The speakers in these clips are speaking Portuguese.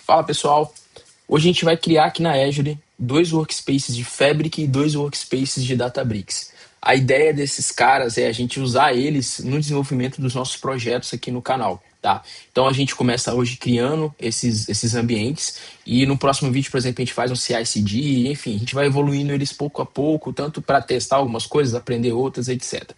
Fala pessoal, hoje a gente vai criar aqui na Azure dois workspaces de Fabric e dois workspaces de Databricks. A ideia desses caras é a gente usar eles no desenvolvimento dos nossos projetos aqui no canal, tá? Então a gente começa hoje criando esses ambientes e no próximo vídeo, por exemplo, a gente faz um CI/CD, enfim, a gente vai evoluindo eles pouco a pouco, tanto para testar algumas coisas, aprender outras, etc.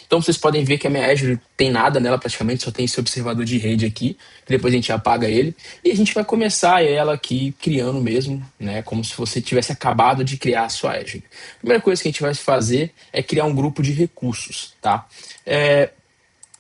Então vocês podem ver que a minha Azure tem nada nela praticamente, só tem esse observador de rede aqui, que depois a gente apaga ele, e a gente vai começar ela aqui criando mesmo, né, como se você tivesse acabado de criar a sua Azure. A primeira coisa que a gente vai fazer é criar um grupo de recursos, tá?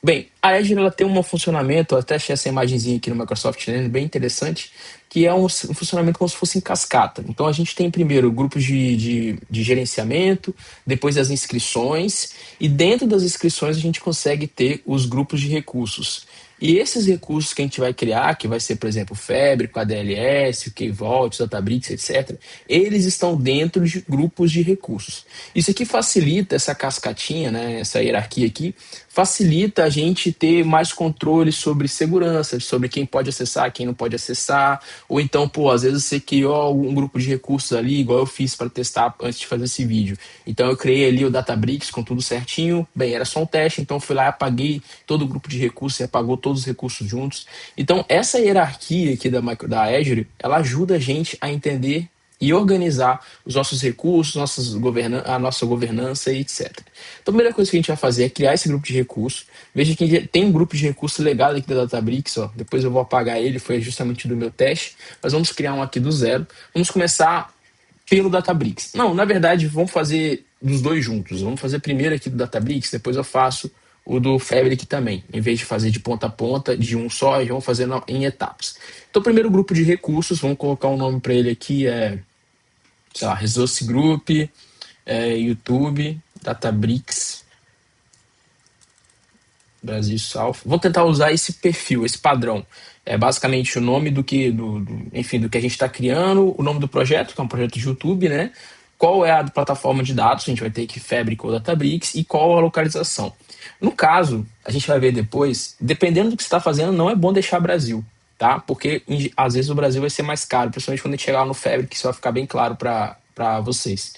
Bem, a Azure ela tem um funcionamento, eu até achei essa imagenzinha aqui no Microsoft Lens bem interessante, que é um funcionamento como se fosse em cascata. Então a gente tem primeiro grupos de gerenciamento, depois as inscrições, e dentro das inscrições a gente consegue ter os grupos de recursos. E esses recursos que a gente vai criar, que vai ser, por exemplo, o Fabric, o ADLS, o Kvault, o Databricks, etc., eles estão dentro de grupos de recursos. Isso aqui facilita essa cascatinha, né, essa hierarquia aqui, facilita a gente ter mais controle sobre segurança, sobre quem pode acessar, quem não pode acessar, ou então, pô, às vezes você criou um grupo de recursos ali, igual eu fiz para testar antes de fazer esse vídeo. Então eu criei ali o Databricks com tudo certinho, bem, era só um teste, então eu fui lá e apaguei todo o grupo de recursos e apagou todos os recursos juntos. Então essa hierarquia aqui da Azure, ela ajuda a gente a entender e organizar os nossos recursos, a nossa governança e etc. Então, a primeira coisa que a gente vai fazer é criar esse grupo de recursos. Veja que tem um grupo de recursos legal aqui da Databricks, ó. Depois eu vou apagar ele, foi justamente do meu teste. Mas vamos criar um aqui do zero. Vamos começar pelo Databricks. Não, na verdade, vamos fazer dos dois juntos. Vamos fazer primeiro aqui do Databricks, depois eu faço o do Fabric também. Em vez de fazer de ponta a ponta, de um só, vamos fazer em etapas. Então, primeiro grupo de recursos, vamos colocar um nome para ele aqui, sei lá, Resource Group, YouTube, Databricks, Brasil South. Vou tentar usar esse perfil, esse padrão. É basicamente o nome enfim, do que a gente está criando, o nome do projeto, que é um projeto de YouTube, né? Qual é a plataforma de dados, a gente vai ter aqui Fabric ou Databricks, e qual a localização. No caso, a gente vai ver depois, dependendo do que você está fazendo, não é bom deixar Brasil, tá? Porque às vezes o Brasil vai ser mais caro, principalmente quando a gente chegar lá no Fabric, isso vai ficar bem claro para vocês.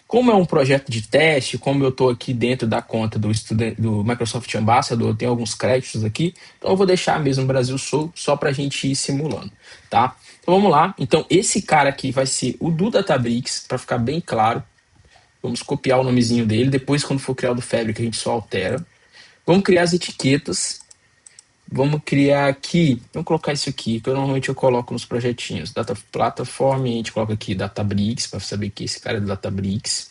Como é um projeto de teste, como eu estou aqui dentro da conta do Microsoft Ambassador, eu tenho alguns créditos aqui, então eu vou deixar mesmo Brasil Sul só para a gente ir simulando, tá? Então vamos lá. Então esse cara aqui vai ser o do Databricks, para ficar bem claro. Vamos copiar o nomezinho dele, depois quando for criar o do Fabric a gente só altera. Vamos criar as etiquetas. Vamos criar aqui, vamos colocar isso aqui, que normalmente eu coloco nos projetinhos. Data Platform, a gente coloca aqui Databricks, para saber que esse cara é do Databricks.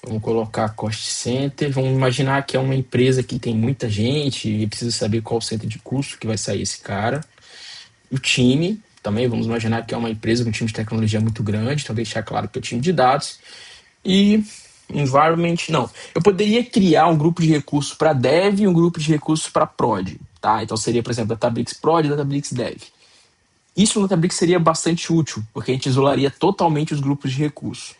Vamos colocar Cost Center, vamos imaginar que é uma empresa que tem muita gente e precisa saber qual o centro de custo que vai sair esse cara. O time, também vamos imaginar que é uma empresa com um time de tecnologia muito grande, então deixar claro que é o time de dados. E environment, não. Eu poderia criar um grupo de recursos para dev e um grupo de recursos para prod, tá? Então seria, por exemplo, Databricks prod e Databricks dev. Isso no Databricks seria bastante útil, porque a gente isolaria totalmente os grupos de recursos.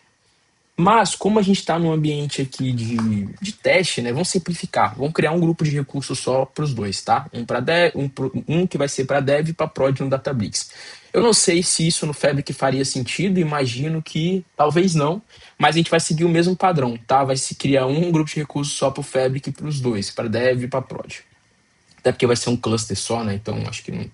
Mas, como a gente está num ambiente aqui de teste, né? Vamos simplificar. Vamos criar um grupo de recursos só para os dois, tá? Um que vai ser para dev e para prod no Databricks. Eu não sei se isso no Fabric faria sentido, imagino que talvez não, mas a gente vai seguir o mesmo padrão, tá? Vai se criar um grupo de recursos só para o Fabric e para os dois, para dev e para prod. Até porque vai ser um cluster só, né? Então acho que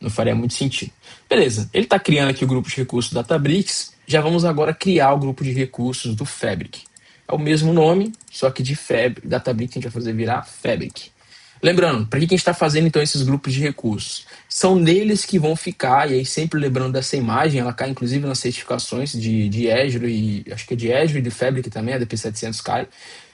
não faria muito sentido. Beleza, ele está criando aqui o grupo de recursos do Databricks. Já vamos agora criar o grupo de recursos do Fabric. É o mesmo nome, só que de Fabric, Databricks a gente vai fazer virar Fabric. Lembrando, para que a gente está fazendo então esses grupos de recursos? São neles que vão ficar, e aí sempre lembrando dessa imagem, ela cai inclusive nas certificações de Azure, e acho que é de Azure e de Fabric também, a DP700 cai.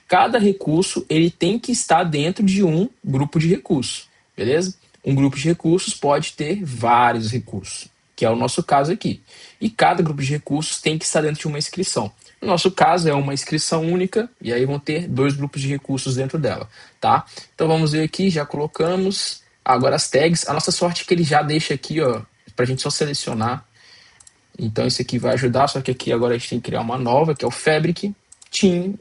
Cada recurso ele tem que estar dentro de um grupo de recursos, beleza? Um grupo de recursos pode ter vários recursos, que é o nosso caso aqui. E cada grupo de recursos tem que estar dentro de uma inscrição. No nosso caso é uma inscrição única, e aí vão ter dois grupos de recursos dentro dela, tá? Então vamos ver aqui, já colocamos. Agora as tags, a nossa sorte é que ele já deixa aqui, ó, pra gente só selecionar. Então isso aqui vai ajudar, só que aqui agora a gente tem que criar uma nova, que é o Fabric Team,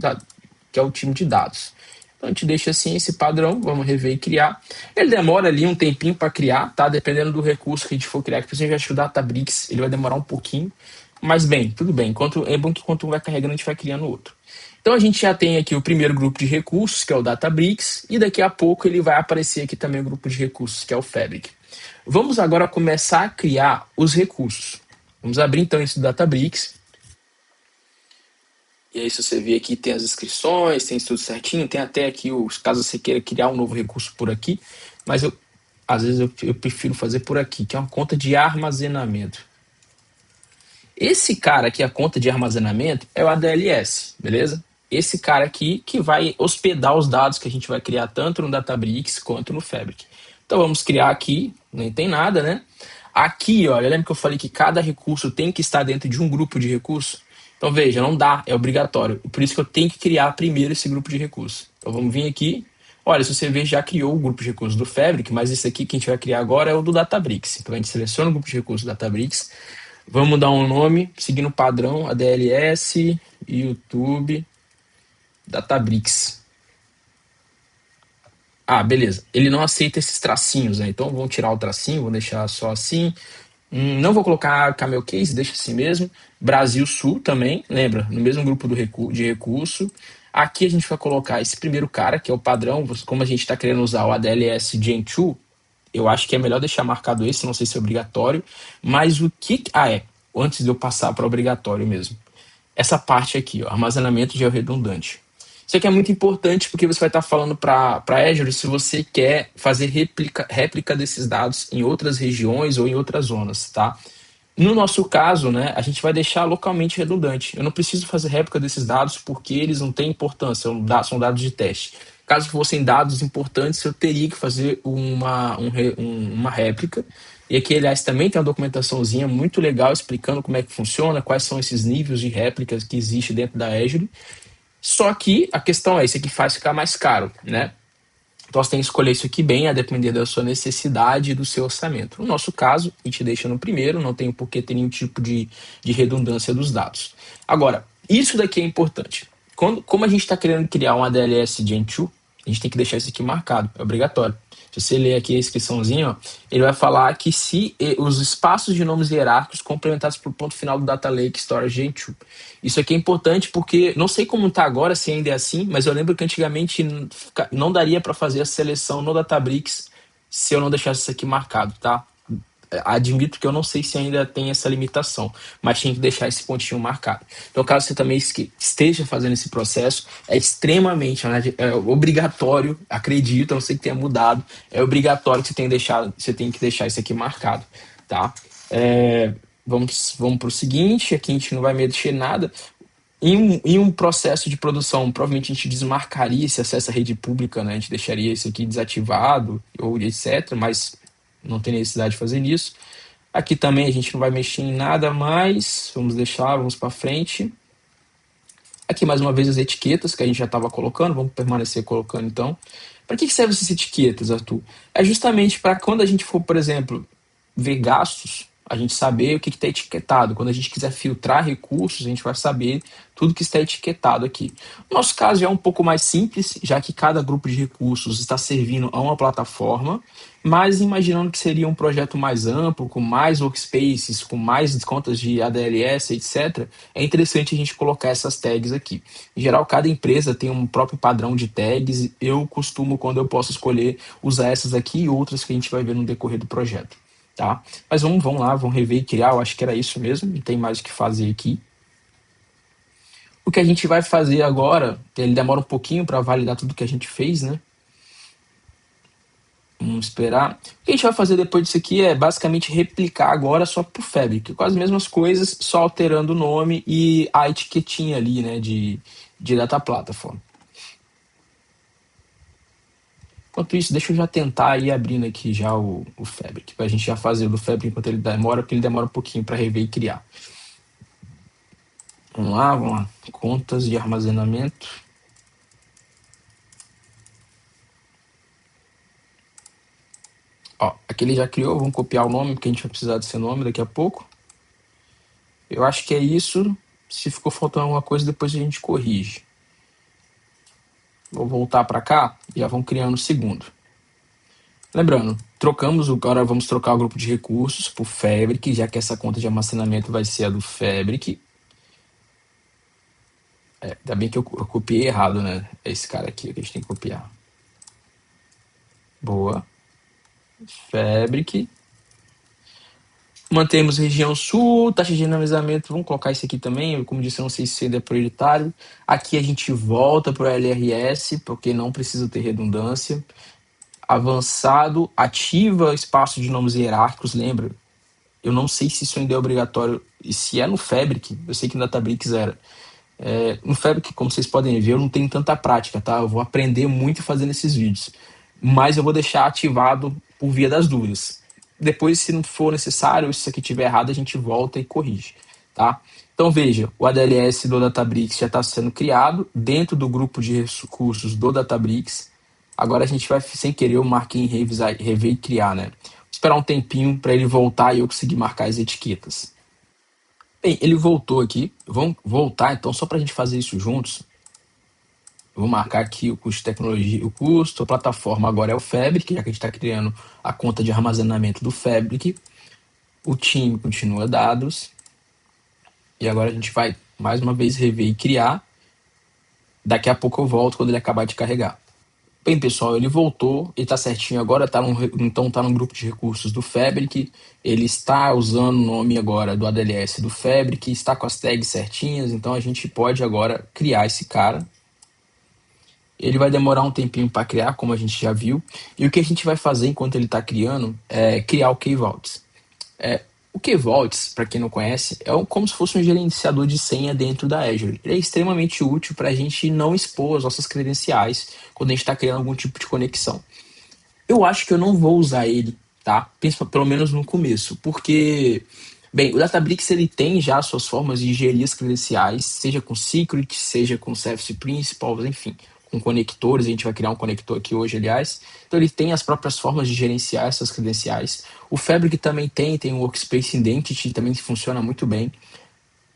que é o time de dados. Então a gente deixa assim esse padrão, vamos rever e criar. Ele demora ali um tempinho para criar, tá? Dependendo do recurso que a gente for criar. Que a gente acha que o Databricks ele vai demorar um pouquinho, mas bem, tudo bem. É bom que quanto um vai carregando, a gente vai criando outro. Então a gente já tem aqui o primeiro grupo de recursos, que é o Databricks, e daqui a pouco ele vai aparecer aqui também o grupo de recursos, que é o Fabric. Vamos agora começar a criar os recursos. Vamos abrir então esse Databricks. E aí, se você ver aqui, tem as inscrições, tem isso tudo certinho, tem até aqui, caso você queira criar um novo recurso por aqui, mas às vezes eu prefiro fazer por aqui, que é uma conta de armazenamento. Esse cara aqui, a conta de armazenamento, é o ADLS, beleza? Esse cara aqui que vai hospedar os dados que a gente vai criar tanto no Databricks quanto no Fabric. Então vamos criar aqui, nem tem nada, né? Aqui, olha, lembra que eu falei que cada recurso tem que estar dentro de um grupo de recursos? Então veja, não dá, é obrigatório. Por isso que eu tenho que criar primeiro esse grupo de recursos. Então vamos vir aqui. Olha, se você ver, já criou o grupo de recursos do Fabric, mas esse aqui que a gente vai criar agora é o do Databricks. Então a gente seleciona o grupo de recursos do Databricks. Vamos dar um nome, seguindo o padrão, ADLS, YouTube, Databricks. Ah, beleza. Ele não aceita esses tracinhos, né? Então vamos tirar o tracinho, vou deixar só assim. Não vou colocar Camel Case, deixa assim mesmo. Brasil Sul também, lembra? No mesmo grupo de recurso. Aqui a gente vai colocar esse primeiro cara, que é o padrão. Como a gente está querendo usar o ADLS Gen 2, eu acho que é melhor deixar marcado esse, não sei se é obrigatório. Mas o que. Ah, é. Antes de eu passar para obrigatório mesmo. Essa parte aqui, ó, armazenamento de redundante. Isso aqui é muito importante porque você vai estar falando para Azure se você quer fazer réplica desses dados em outras regiões ou em outras zonas, tá? No nosso caso, né, a gente vai deixar localmente redundante. Eu não preciso fazer réplica desses dados porque eles não têm importância, são dados de teste. Caso fossem dados importantes, eu teria que fazer uma réplica. E aqui, aliás, também tem uma documentaçãozinha muito legal explicando como é que funciona, quais são esses níveis de réplicas que existe dentro da Azure. Só que a questão é, isso aqui faz ficar mais caro, né? Então você tem que escolher isso aqui bem, a depender da sua necessidade e do seu orçamento. No nosso caso, a gente deixa no primeiro, não tem por que ter nenhum tipo de redundância dos dados. Agora, isso daqui é importante. Como a gente está querendo criar um ADLS Gen 2, a gente tem que deixar isso aqui marcado, é obrigatório. Se você ler aqui a inscriçãozinha, ó, ele vai falar que se os espaços de nomes hierárquicos complementados por ponto final do Data Lake Storage Gen 2. Isso aqui é importante porque, não sei como está agora, se ainda é assim, mas eu lembro que antigamente não daria para fazer a seleção no Databricks se eu não deixasse isso aqui marcado, tá? Admito que eu não sei se ainda tem essa limitação, mas tem que deixar esse pontinho marcado. Então, caso você também esteja fazendo esse processo, é extremamente obrigatório, acredito, a não sei que tenha mudado, é obrigatório que você tem que deixar isso aqui marcado, tá? Vamos para o seguinte, aqui a gente não vai mexer nada. Em um processo de produção, provavelmente a gente desmarcaria esse acesso à rede pública, né? A gente deixaria isso aqui desativado ou etc, mas não tem necessidade de fazer isso. Aqui também a gente não vai mexer em nada mais, vamos deixar, vamos para frente. Aqui mais uma vez as etiquetas que a gente já estava colocando, vamos permanecer colocando então. Para que servem essas etiquetas, Arthur? É justamente para quando a gente for, por exemplo, ver gastos, a gente saber o que está etiquetado. Quando a gente quiser filtrar recursos, a gente vai saber tudo que está etiquetado aqui. No nosso caso é um pouco mais simples, já que cada grupo de recursos está servindo a uma plataforma, mas imaginando que seria um projeto mais amplo, com mais workspaces, com mais contas de ADLS, etc., é interessante a gente colocar essas tags aqui. Em geral, cada empresa tem um próprio padrão de tags. Eu costumo, quando eu posso escolher, usar essas aqui e outras que a gente vai ver no decorrer do projeto. Tá? Mas vamos lá, vamos rever e criar, eu acho que era isso mesmo, não tem mais o que fazer aqui. O que a gente vai fazer agora, ele demora um pouquinho para validar tudo que a gente fez, né? Vamos esperar. O que a gente vai fazer depois disso aqui é basicamente replicar agora só para o Fabric, com as mesmas coisas, só alterando o nome e a etiquetinha ali, né, de Data Platform. Enquanto isso, deixa eu já tentar ir abrindo aqui já o Fabric, para a gente já fazer o do Fabric enquanto ele demora, porque ele demora um pouquinho para rever e criar. Vamos lá. Contas de armazenamento. Ó, aqui ele já criou, vamos copiar o nome, porque a gente vai precisar desse nome daqui a pouco. Eu acho que é isso. Se ficou faltando alguma coisa, depois a gente corrige. Vou voltar para cá e já vamos criando o segundo. Lembrando, trocamos, agora vamos trocar o grupo de recursos por Fabric, já que essa conta de armazenamento vai ser a do Fabric. Ainda bem que eu copiei errado, né? É esse cara aqui que a gente tem que copiar. Boa. Fabric. Mantemos região sul, taxa de dinamizamento, vamos colocar isso aqui também, como disse, eu não sei se isso ainda é prioritário. Aqui a gente volta para o LRS, porque não precisa ter redundância. Avançado, ativa espaço de nomes hierárquicos, lembra? Eu não sei se isso ainda é obrigatório, e se é no Fabric, eu sei que no Databricks era. No Fabric, como vocês podem ver, eu não tenho tanta prática, tá? Eu vou aprender muito fazendo esses vídeos. Mas eu vou deixar ativado por via das dúvidas. Depois, se não for necessário, se isso aqui estiver errado, a gente volta e corrige, tá? Então veja, o ADLS do Databricks já está sendo criado dentro do grupo de recursos do Databricks. Agora a gente vai, sem querer, eu marquei em rever e criar, né? Vou esperar um tempinho para ele voltar e eu conseguir marcar as etiquetas. Bem, ele voltou aqui. Vamos voltar, então, só para a gente fazer isso juntos. Eu vou marcar aqui o custo de tecnologia, o custo, a plataforma agora é o Fabric, já que a gente está criando a conta de armazenamento do Fabric. O time continua dados. E agora a gente vai, mais uma vez, rever e criar. Daqui a pouco eu volto quando ele acabar de carregar. Bem, pessoal, ele voltou, ele está certinho agora, então está no grupo de recursos do Fabric, ele está usando o nome agora do ADLS do Fabric, está com as tags certinhas, então a gente pode agora criar esse cara. Ele vai demorar um tempinho para criar, como a gente já viu, e o que a gente vai fazer enquanto ele está criando é criar o Key-Vaults. O Key-Vaults, para quem não conhece, como se fosse um gerenciador de senha dentro da Azure. Ele é extremamente útil para a gente não expor as nossas credenciais quando a gente está criando algum tipo de conexão. Eu acho que eu não vou usar ele, tá? Pelo menos no começo, porque, bem, o Databricks ele tem já suas formas de gerir as credenciais, seja com Secret, seja com Service Principals, enfim, com conectores. A gente vai criar um conector aqui hoje, aliás. Então ele tem as próprias formas de gerenciar essas credenciais. O Fabric também tem o Workspace Identity, também funciona muito bem.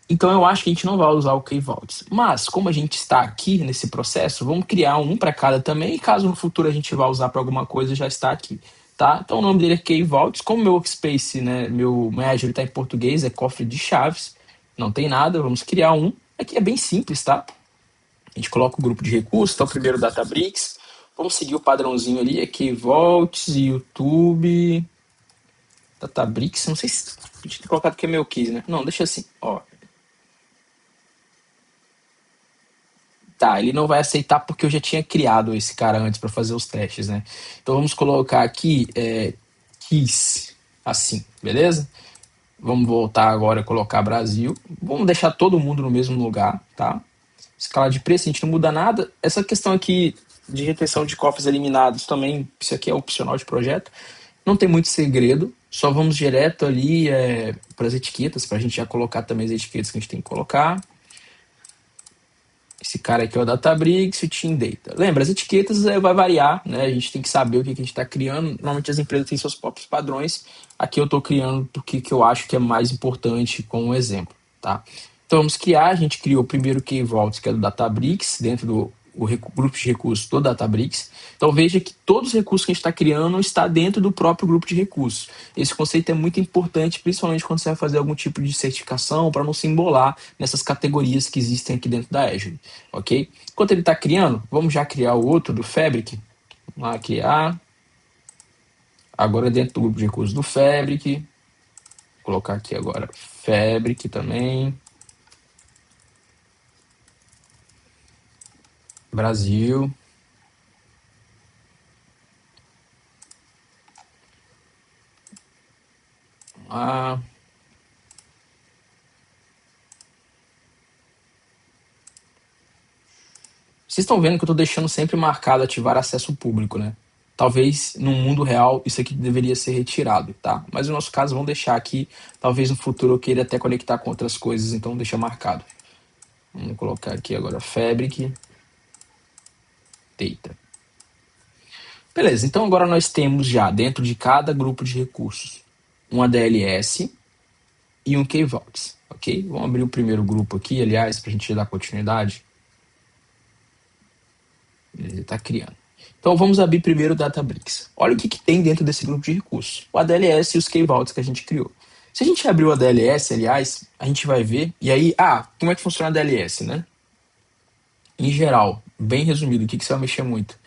Então eu acho que a gente não vai usar o Key-Vaults. Mas, como a gente está aqui nesse processo, vamos criar um para cada também, e caso no futuro a gente vá usar para alguma coisa, já está aqui. Tá? Então o nome dele é Key-Vaults. Como meu Workspace, né, meu Azure está em português, é cofre de chaves, não tem nada, vamos criar um. Aqui é bem simples, tá? A gente coloca o grupo de recursos, então primeiro Databricks. Vamos seguir o padrãozinho ali, é Key-Vaults, YouTube, Databricks, não sei se a gente tem colocado que é meu case, né? Não, deixa assim, ó. Tá, ele não vai aceitar porque eu já tinha criado esse cara antes para fazer os testes, né? Então vamos colocar aqui Kiss, assim, beleza? Vamos voltar agora a colocar Brasil. Vamos deixar todo mundo no mesmo lugar, tá? Escala de preço, a gente não muda nada. Essa questão aqui de retenção de cofres eliminados também, isso aqui é opcional de projeto. Não tem muito segredo, só vamos direto ali para as etiquetas, para a gente já colocar também as etiquetas que a gente tem que colocar. Esse cara aqui é o Databricks e o Team Data. Lembra, as etiquetas vai variar, né? A gente tem que saber o que a gente está criando. Normalmente as empresas têm seus próprios padrões. Aqui eu estou criando porque que eu acho que é mais importante com um exemplo, tá? Então vamos criar, a gente criou o primeiro Key Vault, que é do Databricks, dentro do grupo de recursos do Databricks. Então veja que todos os recursos que a gente está criando está dentro do próprio grupo de recursos. Esse conceito é muito importante, principalmente quando você vai fazer algum tipo de certificação, para não se embolar nessas categorias que existem aqui dentro da Azure, ok? Enquanto ele está criando, vamos já criar o outro do Fabric. Vamos lá criar. Agora dentro do grupo de recursos do Fabric. Vou colocar aqui agora Fabric também. Brasil. Ah, vocês estão vendo que eu estou deixando sempre marcado ativar acesso público, né? Talvez no mundo real isso aqui deveria ser retirado, tá? Mas no nosso caso vamos deixar aqui. Talvez no futuro eu queira até conectar com outras coisas, então deixa marcado. Vamos colocar aqui agora Fabric Data. Beleza, então agora nós temos já dentro de cada grupo de recursos um ADLS e um Key Vaults, ok? Vamos abrir o primeiro grupo aqui, aliás, para a gente dar continuidade. Ele está criando. Então vamos abrir primeiro o Databricks. Olha o que tem dentro desse grupo de recursos. O ADLS e os Key-Vaults que a gente criou. Se a gente abrir o ADLS, aliás, a gente vai ver. E aí, como é que funciona o ADLS, né? Em geral, bem resumido, o que você vai mexer muito?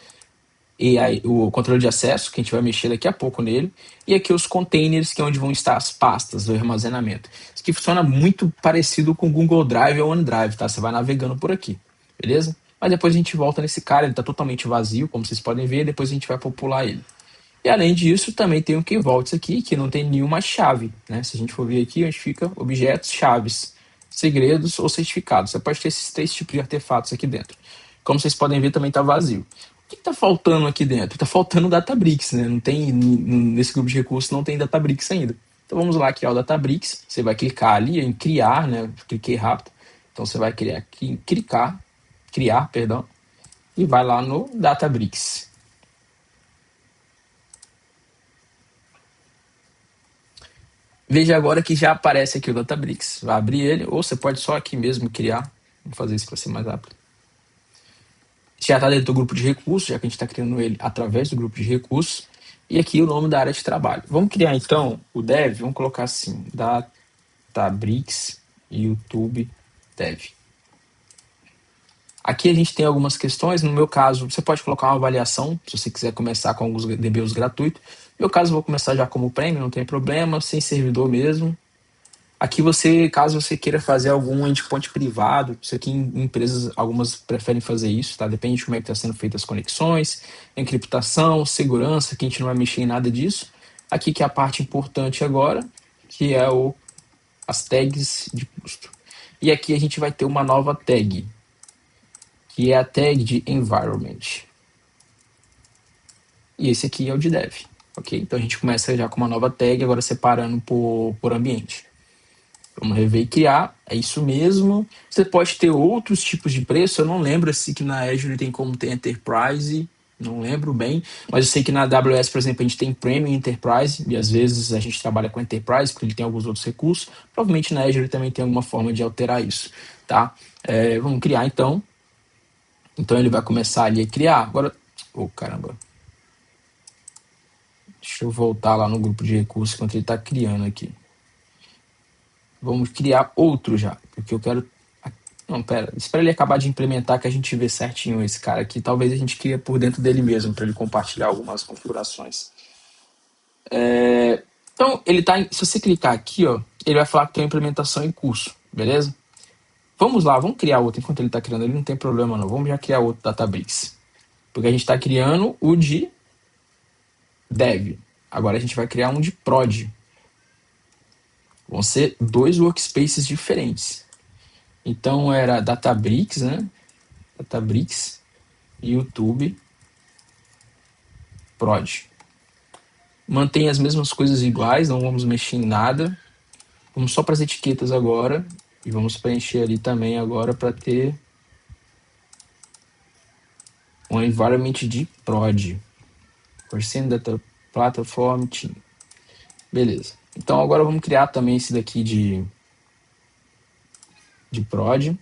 E aí, o controle de acesso, que a gente vai mexer daqui a pouco nele, e aqui os containers, que é onde vão estar as pastas do armazenamento. Isso aqui funciona muito parecido com o Google Drive ou OneDrive, tá? Você vai navegando por aqui, beleza? Mas depois a gente volta nesse cara, ele está totalmente vazio, como vocês podem ver, depois a gente vai popular ele. E além disso, também tem o Key Vaults aqui, que não tem nenhuma chave, né? Se a gente for ver aqui, onde fica objetos, chaves, segredos ou certificados. Você pode ter esses 3 tipos de artefatos aqui dentro. Como vocês podem ver, também está vazio. O que está faltando aqui dentro? Está faltando Databricks, né? Não tem, nesse grupo de recursos não tem Databricks ainda. Então vamos lá criar o Databricks. Você vai clicar ali em criar, né? Cliquei rápido. Então você vai criar, perdão, e vai lá no Databricks. Veja agora que já aparece aqui o Databricks. Vai abrir ele, ou você pode só aqui mesmo criar. Vamos fazer isso para ser mais rápido. Já está dentro do grupo de recursos, já que a gente está criando ele através do grupo de recursos. E aqui o nome da área de trabalho. Vamos criar então o dev, vamos colocar assim, Databricks YouTube Dev. Aqui a gente tem algumas questões, no meu caso, você pode colocar uma avaliação, se você quiser começar com alguns DBUs gratuitos. No meu caso, eu vou começar já como prêmio, não tem problema, sem servidor mesmo. Aqui você, caso você queira fazer algum endpoint privado, isso aqui em empresas, algumas preferem fazer isso, tá? Depende de como é que está sendo feitas as conexões, encriptação, segurança, que a gente não vai mexer em nada disso. Aqui que é a parte importante agora, que é as tags de custo. E aqui a gente vai ter uma nova tag, que é a tag de environment. E esse aqui é o de dev, ok? Então a gente começa já com uma nova tag, agora separando por ambiente. Vamos rever e criar, é isso mesmo. Você pode ter outros tipos de preço, eu não lembro se que na Azure tem como ter Enterprise, não lembro bem, mas eu sei que na AWS, por exemplo, a gente tem Premium Enterprise, e às vezes a gente trabalha com Enterprise, porque ele tem alguns outros recursos. Provavelmente na Azure também tem alguma forma de alterar isso, tá? Vamos criar então. Então ele vai começar ali a criar. Agora, caramba. Deixa eu voltar lá no grupo de recursos enquanto ele está criando aqui. Vamos criar outro já, porque eu quero... Não, pera, espera ele acabar de implementar que a gente vê certinho esse cara aqui. Talvez a gente crie por dentro dele mesmo, para ele compartilhar algumas configurações. Então, ele tá, se você clicar aqui, ó, ele vai falar que tem uma implementação em curso, beleza? Vamos lá, vamos criar outro. Enquanto ele está criando, ele não tem problema não. Vamos já criar outro Databricks. Porque a gente está criando o de dev. Agora a gente vai criar um de prod. Vão ser 2 workspaces diferentes. Então era Databricks, né? Databricks, YouTube, prod. Mantém as mesmas coisas iguais, não vamos mexer em nada. Vamos só para as etiquetas agora. E vamos preencher ali também agora para ter um environment de prod. Percent Data Platform Team. Beleza. Então agora vamos criar também esse daqui de prod.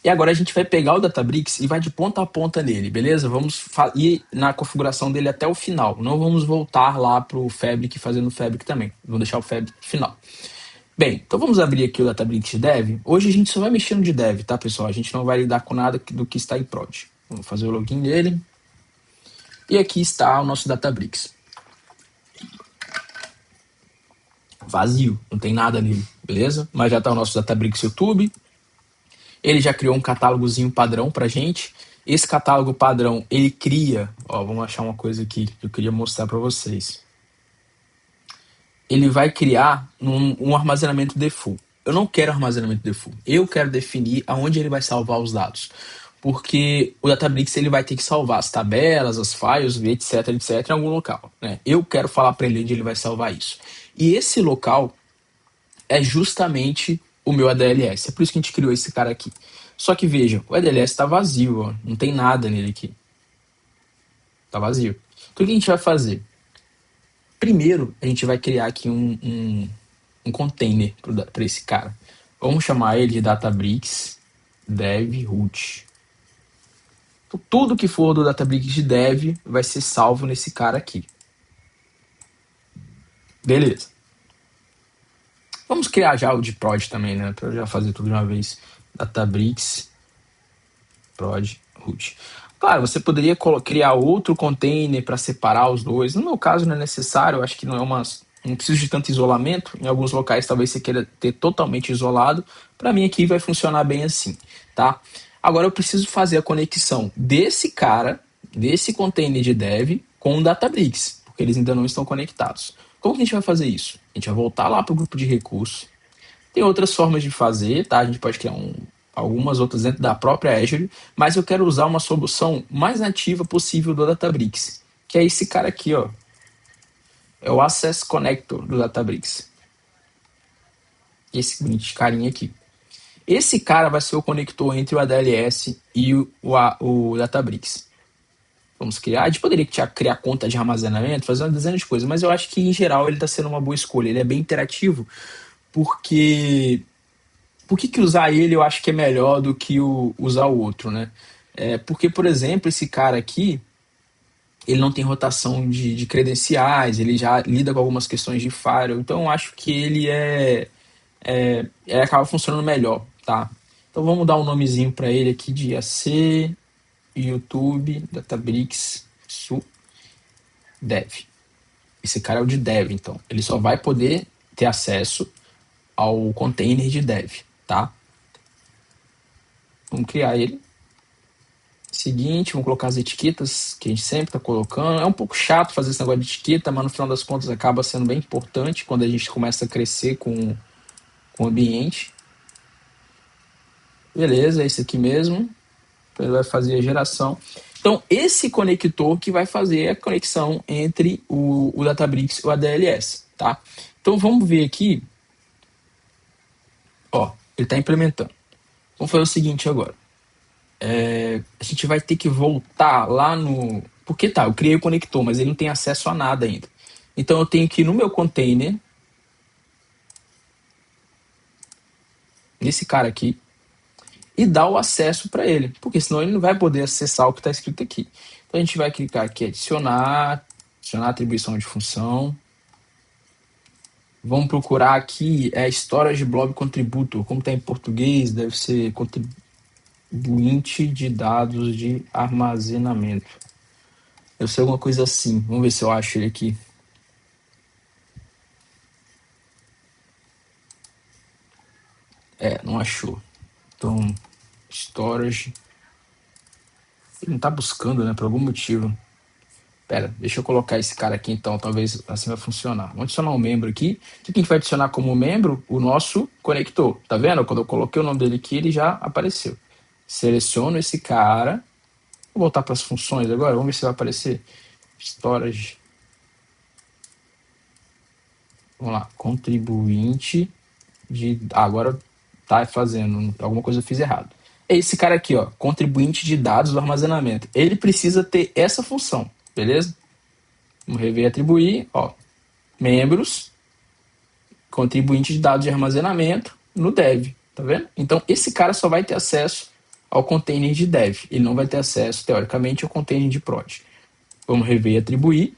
E agora a gente vai pegar o Databricks e vai de ponta a ponta nele, beleza? Vamos ir na configuração dele até o final. Não vamos voltar lá para o Fabric fazendo o Fabric também. Vamos deixar o Fabric no final. Bem, então vamos abrir aqui o Databricks Dev. Hoje a gente só vai mexer no de Dev, tá, pessoal? A gente não vai lidar com nada do que está em prod. Vamos fazer o login dele. E aqui está o nosso Databricks. Vazio, não tem nada nele, beleza? Mas já está o nosso Databricks YouTube. Ele já criou um catálogozinho padrão pra gente. Esse catálogo padrão, ele cria... Ó, vamos achar uma coisa aqui que eu queria mostrar para vocês. Ele vai criar um armazenamento default. Eu não quero armazenamento default. Eu quero definir aonde ele vai salvar os dados. Porque o Databricks ele vai ter que salvar as tabelas, as files, etc, etc, em algum local, né? Eu quero falar para ele onde ele vai salvar isso. E esse local é justamente o meu ADLS. É por isso que a gente criou esse cara aqui. Só que veja, o ADLS está vazio, ó. Não tem nada nele aqui. Está vazio. Então o que a gente vai fazer? Primeiro, a gente vai criar aqui um container para esse cara. Vamos chamar ele de Databricks Dev Root. Então, tudo que for do Databricks de Dev vai ser salvo nesse cara aqui. Beleza. Vamos criar já o de prod também, né? Para eu já fazer tudo de uma vez. Databricks prod root. Claro, você poderia criar outro container para separar os dois. No meu caso não é necessário, eu acho que não preciso de tanto isolamento. Em alguns locais talvez você queira ter totalmente isolado. Para mim aqui vai funcionar bem assim, tá? Agora eu preciso fazer a conexão desse cara, desse container de dev com o Databricks, porque eles ainda não estão conectados. Como que a gente vai fazer isso? A gente vai voltar lá para o grupo de recursos. Tem outras formas de fazer, tá? A gente pode criar algumas outras dentro da própria Azure, mas eu quero usar uma solução mais nativa possível do Databricks, que é esse cara aqui, ó. É o Access Connector do Databricks. Esse carinha aqui. Esse cara vai ser o conector entre o ADLS e o Databricks. Vamos criar. A gente poderia criar conta de armazenamento, fazer uma dezena de coisas, mas eu acho que em geral ele está sendo uma boa escolha. Ele é bem interativo, porque por que usar ele eu acho que é melhor do que usar o outro, né? Porque, por exemplo, esse cara aqui, ele não tem rotação de credenciais, ele já lida com algumas questões de firewall, então eu acho que ele acaba funcionando melhor, tá? Então vamos dar um nomezinho para ele aqui de AC YouTube Databricks Dev. Esse cara é o de Dev, então. Ele só vai poder ter acesso ao container de Dev, tá? Vamos criar ele. Seguinte, vamos colocar as etiquetas que a gente sempre está colocando. É um pouco chato fazer esse negócio de etiqueta, mas no final das contas acaba sendo bem importante quando a gente começa a crescer com o ambiente. Beleza, é esse aqui mesmo. Ele vai fazer a geração. Então, esse conector que vai fazer a conexão entre o Databricks e o ADLS, tá? Então, vamos ver aqui. Ó, ele está implementando. Vamos fazer o seguinte agora. A gente vai ter que voltar lá no... Porque tá, eu criei o conector, mas ele não tem acesso a nada ainda. Então eu tenho que ir no meu container, nesse cara aqui, e dar o acesso para ele, porque senão ele não vai poder acessar o que está escrito aqui. Então a gente vai clicar aqui, adicionar atribuição de função. Vamos procurar aqui Storage Blob Contributor, como está em português, deve ser contribuinte de dados de armazenamento. Deve ser alguma coisa assim. Vamos ver se eu acho ele aqui. Não achou. Então, storage. Ele não tá buscando, né? Por algum motivo. Pera, deixa eu colocar esse cara aqui então. Talvez assim vai funcionar. Vamos adicionar um membro aqui. O que a gente vai adicionar como membro? O nosso conector. Tá vendo? Quando eu coloquei o nome dele aqui, ele já apareceu. Seleciono esse cara. Vou voltar para as funções agora. Vamos ver se vai aparecer. Storage. Vamos lá. Contribuinte de... agora tá fazendo. Alguma coisa eu fiz errado. É esse cara aqui, ó, contribuinte de dados do armazenamento. Ele precisa ter essa função, beleza? Vamos rever e atribuir, ó, membros, contribuinte de dados de armazenamento no dev, tá vendo? Então, esse cara só vai ter acesso ao container de dev. Ele não vai ter acesso, teoricamente, ao container de prod. Vamos rever e atribuir.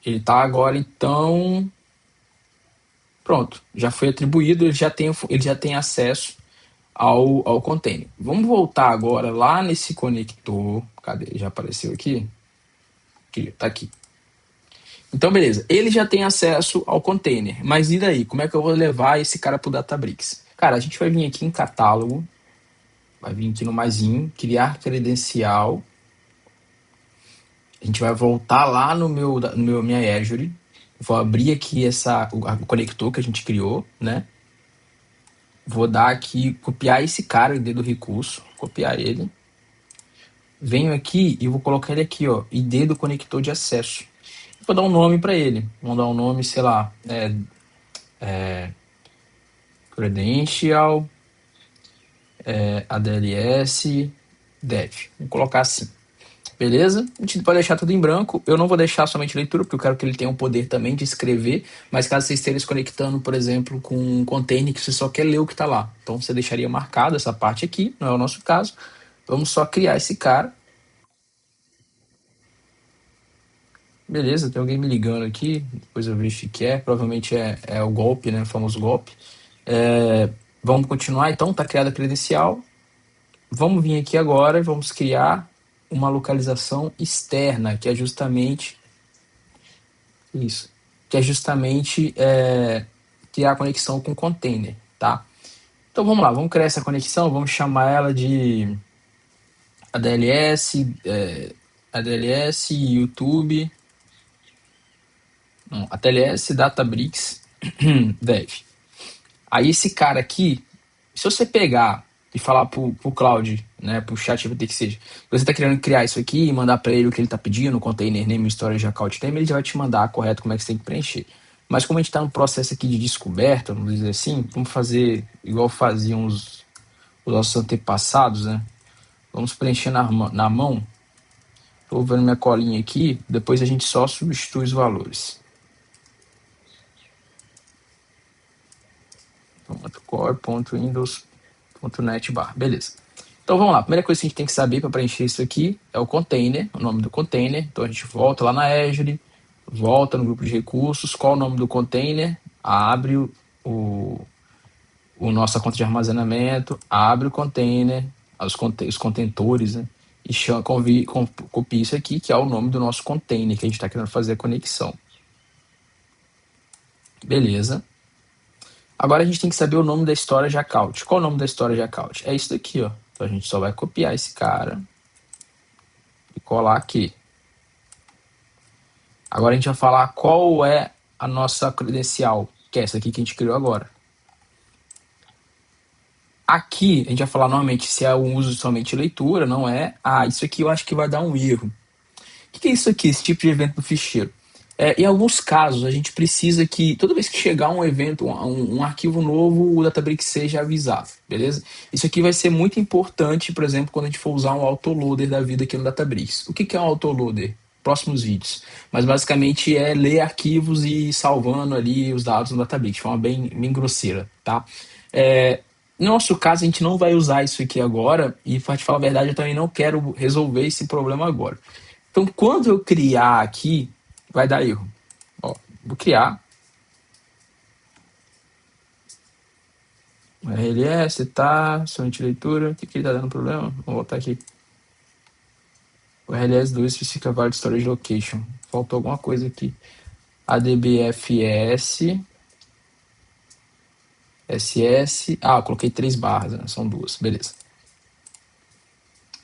Ele tá agora, então... Pronto, já foi atribuído, ele já tem acesso ao container. Vamos voltar agora lá nesse conector. Cadê? Já apareceu aqui? Aqui, tá aqui. Então, beleza. Ele já tem acesso ao container. Mas e daí? Como é que eu vou levar esse cara pro Databricks? Cara, a gente vai vir aqui em catálogo. Vai vir aqui no maisinho, criar credencial. A gente vai voltar lá no minha Azure. Vou abrir aqui o conector que a gente criou, né? Vou dar aqui, copiar esse cara, o ID do recurso, copiar ele. Venho aqui e vou colocar ele aqui, ó, ID do conector de acesso. Vou dar um nome para ele. Vamos dar um nome, sei lá, Credential ADLS Dev. Vou colocar assim. Beleza? A gente pode deixar tudo em branco. Eu não vou deixar somente leitura, porque eu quero que ele tenha o poder também de escrever. Mas caso você esteja se conectando, por exemplo, com um container que você só quer ler o que está lá. Então você deixaria marcado essa parte aqui, não é o nosso caso. Vamos só criar esse cara. Beleza, tem alguém me ligando aqui. Depois eu vejo o que é. Provavelmente é o golpe, né? O famoso golpe. É, vamos continuar então, tá criada a credencial. Vamos vir aqui agora e vamos criar uma localização externa, que é justamente isso, que é justamente criar a conexão com o container, tá? Então vamos lá, vamos criar essa conexão, vamos chamar ela de ADLS, ADLS YouTube, não, ADLS Databricks Dev. Aí esse cara aqui, se você pegar e falar pro Cloud, né, pro chat GPT que seja, você tá querendo criar isso aqui e mandar para ele o que ele tá pedindo, container name, storage account name, ele já vai te mandar correto como é que você tem que preencher. Mas como a gente tá no processo aqui de descoberta, vamos dizer assim, vamos fazer igual faziam os nossos antepassados, né? Vamos preencher na mão. Tô vendo minha colinha aqui, depois a gente só substitui os valores. .core.windows.net bar. Beleza. Então vamos lá. A primeira coisa que a gente tem que saber para preencher isso aqui é o container, o nome do container. Então a gente volta lá na Azure, volta no grupo de recursos, qual o nome do container, abre o nossa conta de armazenamento, abre o container, os contentores, né? E copia isso aqui, que é o nome do nosso container que a gente está querendo fazer a conexão. Beleza. Agora a gente tem que saber o nome da storage account. Qual o nome da storage account? É isso daqui, ó. Então a gente só vai copiar esse cara e colar aqui. Agora a gente vai falar qual é a nossa credencial, que é essa aqui que a gente criou agora. Aqui a gente vai falar normalmente se é o uso somente de leitura, não é. Ah, isso aqui eu acho que vai dar um erro. O que é isso aqui, esse tipo de evento no ficheiro? Em alguns casos, a gente precisa que, toda vez que chegar um evento, um arquivo novo, o Databricks seja avisado, beleza? Isso aqui vai ser muito importante, por exemplo, quando a gente for usar um autoloader da vida aqui no Databricks. O que é um autoloader? Próximos vídeos. Mas basicamente é ler arquivos e salvando ali os dados no Databricks, de forma bem grosseira, tá? No nosso caso, a gente não vai usar isso aqui agora, e para te falar a verdade, eu também não quero resolver esse problema agora. Então, quando eu criar aqui, vai dar erro. Ó, vou criar. O RLS, tá, somente leitura. O que tá dando problema? Vou voltar aqui. O RLS2 Specific Valid Storage Location. Faltou alguma coisa aqui. ADBFS. SS. Ah, eu coloquei 3 barras, né? São 2. Beleza.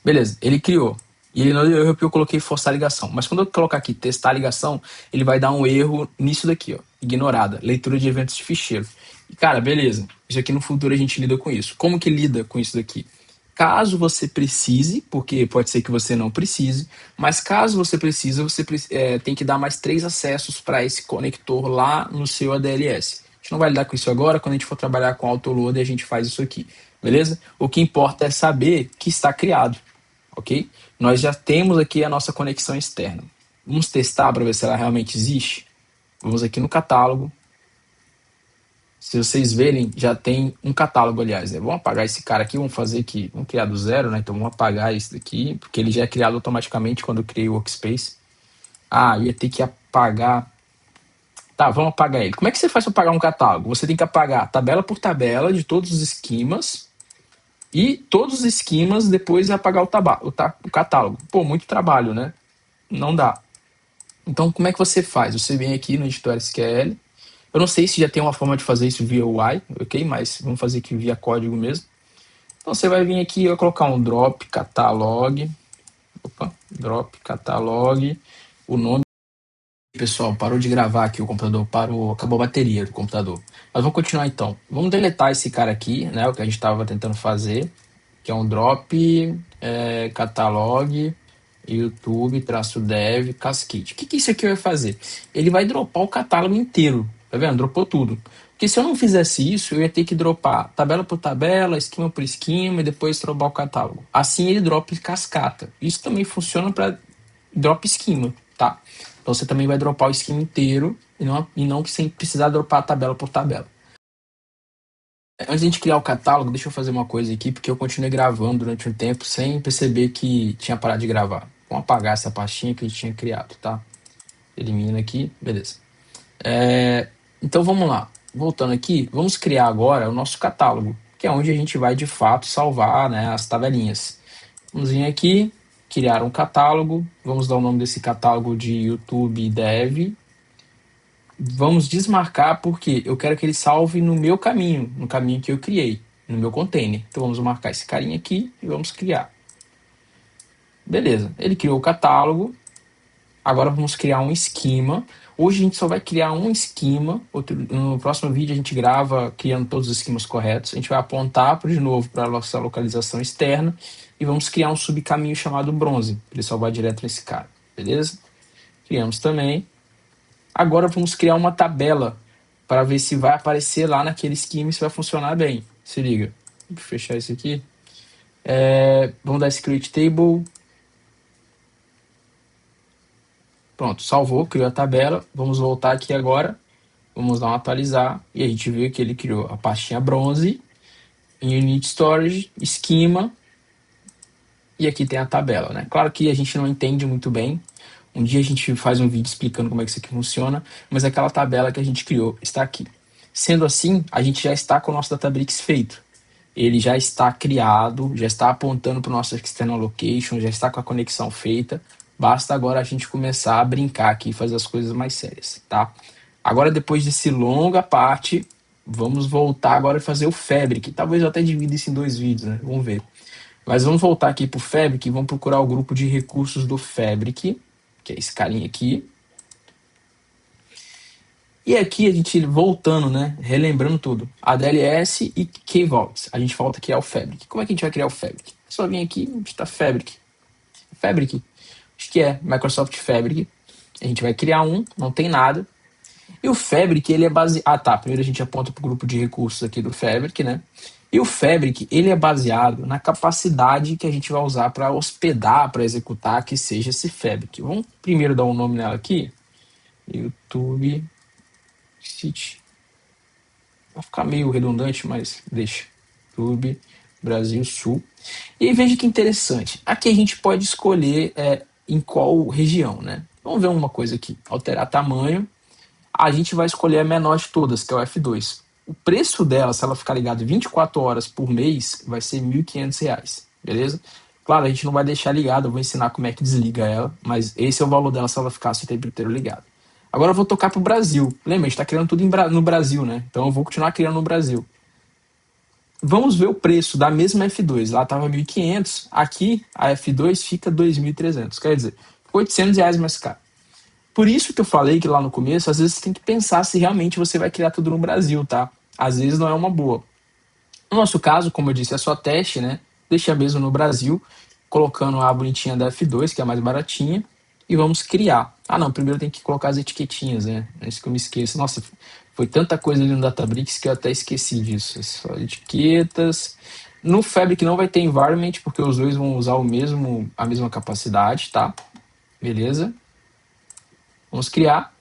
Beleza, ele criou. E ele não deu erro porque eu coloquei forçar a ligação. Mas quando eu colocar aqui testar a ligação, ele vai dar um erro nisso daqui, ó. Ignorada. Leitura de eventos de ficheiro. E, cara, beleza. Isso aqui no futuro a gente lida com isso. Como que lida com isso daqui? Caso você precise, porque pode ser que você não precise, mas caso você precise, você tem que dar mais 3 acessos para esse conector lá no seu ADLS. A gente não vai lidar com isso agora, quando a gente for trabalhar com autoloader a gente faz isso aqui, beleza? O que importa é saber que está criado, ok? Nós já temos aqui a nossa conexão externa. Vamos testar para ver se ela realmente existe? Vamos aqui no catálogo. Se vocês verem, já tem um catálogo, aliás, né? Vamos apagar esse cara aqui, vamos fazer aqui, vamos criar do zero, né? Então vamos apagar esse daqui, porque ele já é criado automaticamente quando eu criei o Workspace. Ah, eu ia ter que apagar. Tá, vamos apagar ele. Como é que você faz para apagar um catálogo? Você tem que apagar tabela por tabela de todos os esquemas e todos os esquemas depois apagar o catálogo. Pô, muito trabalho, né? Não dá. Então, como é que você faz? Você vem aqui no editor SQL. Eu não sei se já tem uma forma de fazer isso via UI, ok? Mas vamos fazer aqui via código mesmo. Então, você vai vir aqui e vai colocar um drop catalog. Opa, drop catalog. O nome. Pessoal, parou de gravar aqui o computador, acabou a bateria do computador. Mas vamos continuar então. Vamos deletar esse cara aqui, né? O que a gente estava tentando fazer, que é um drop catalog YouTube, -dev, casquete. O que isso aqui vai fazer? Ele vai dropar o catálogo inteiro. Tá vendo? Dropou tudo. Porque se eu não fizesse isso, eu ia ter que dropar tabela por tabela, esquema por esquema e depois dropar o catálogo. Assim ele dropa cascata. Isso também funciona para drop esquema, tá? Então você também vai dropar o esquema inteiro e não sem precisar dropar tabela por tabela. Antes de a gente criar o catálogo, deixa eu fazer uma coisa aqui, porque eu continuei gravando durante um tempo sem perceber que tinha parado de gravar. Vamos apagar essa pastinha que a gente tinha criado, tá? Elimina aqui, beleza. Então vamos lá. Voltando aqui, vamos criar agora o nosso catálogo, que é onde a gente vai de fato salvar, né, as tabelinhas. Vamos vir aqui, criar um catálogo. Vamos dar o nome desse catálogo de YouTube Dev. Vamos desmarcar porque eu quero que ele salve no meu caminho, no caminho que eu criei, no meu container. Então vamos marcar esse carinha aqui e vamos criar. Beleza, ele criou o catálogo. Agora vamos criar um esquema. Hoje a gente só vai criar um esquema. No próximo vídeo a gente grava criando todos os esquemas corretos. A gente vai apontar de novo para a nossa localização externa e vamos criar um subcaminho chamado bronze, para ele salvar direto nesse cara. Beleza? Criamos também. Agora vamos criar uma tabela para ver se vai aparecer lá naquele esquema e se vai funcionar bem. Se liga. Vou fechar isso aqui. Vamos dar esse create table. Pronto, salvou, criou a tabela. Vamos voltar aqui agora. Vamos dar um atualizar. E a gente viu que ele criou a pastinha bronze, Unit Storage, esquema. E aqui tem a tabela, né? Claro que a gente não entende muito bem. Um dia a gente faz um vídeo explicando como é que isso aqui funciona, mas aquela tabela que a gente criou está aqui. Sendo assim, a gente já está com o nosso Databricks feito. Ele já está criado, já está apontando para o nosso external location, já está com a conexão feita. Basta agora a gente começar a brincar aqui e fazer as coisas mais sérias, tá? Agora, depois desse longa parte, vamos voltar agora a fazer o Fabric. Talvez eu até divida isso em 2 vídeos, né? Vamos ver. Mas vamos voltar aqui para o Fabric e vamos procurar o grupo de recursos do Fabric, que é esse carinha aqui. E aqui a gente voltando, né? Relembrando tudo. ADLS e Key-Vaults. A gente volta a criar o Fabric. Como é que a gente vai criar o Fabric? Só vir aqui, onde está Fabric. Fabric, acho que é Microsoft Fabric. A gente vai criar um, não tem nada. E o Fabric, ele é baseado... Ah, tá. Primeiro a gente aponta para o grupo de recursos aqui do Fabric, né? E o Fabric, ele é baseado na capacidade que a gente vai usar para hospedar, para executar, que seja esse Fabric. Vamos primeiro dar um nome nela aqui. YouTube City. Vai ficar meio redundante, mas deixa. YouTube Brasil Sul. E veja que interessante. Aqui a gente pode escolher em qual região, né? Vamos ver uma coisa aqui. Alterar tamanho. A gente vai escolher a menor de todas, que é o F2. O preço dela, se ela ficar ligada 24 horas por mês, vai ser R$ 1.500, beleza? Claro, a gente não vai deixar ligada, eu vou ensinar como é que desliga ela, mas esse é o valor dela se ela ficasse o tempo inteiro ligada. Agora eu vou tocar para o Brasil. Lembra, a gente está criando tudo no Brasil, né? Então eu vou continuar criando no Brasil. Vamos ver o preço da mesma F2. Lá estava 1.500, aqui a F2 fica 2.300. Quer dizer, R$ 800 mais caro. Por isso que eu falei que lá no começo, às vezes você tem que pensar se realmente você vai criar tudo no Brasil, tá? Às vezes não é uma boa. No nosso caso, como eu disse, é só teste, né? Deixa mesmo no Brasil, colocando a bonitinha da F2, que é a mais baratinha, e vamos criar. Ah, não, primeiro tem que colocar as etiquetinhas, né? É isso que eu me esqueço. Nossa, foi tanta coisa ali no Databricks que eu até esqueci disso. Só etiquetas. No Fabric não vai ter environment, porque os dois vão usar a mesma capacidade, tá? Beleza? Vamos criar.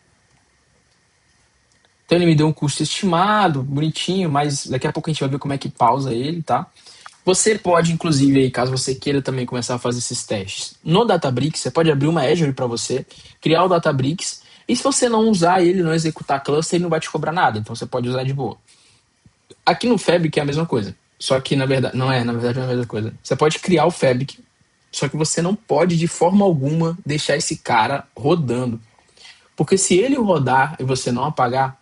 Então ele me deu um custo estimado, bonitinho, mas daqui a pouco a gente vai ver como é que pausa ele, tá? Você pode, inclusive, aí, caso você queira também começar a fazer esses testes, no Databricks, você pode abrir uma Azure para você, criar o Databricks, e se você não usar ele, não executar cluster, ele não vai te cobrar nada, então você pode usar de boa. Aqui no Fabric é a mesma coisa, só que na verdade não é a mesma coisa. Você pode criar o Fabric, só que você não pode de forma alguma deixar esse cara rodando. Porque se ele rodar e você não apagar,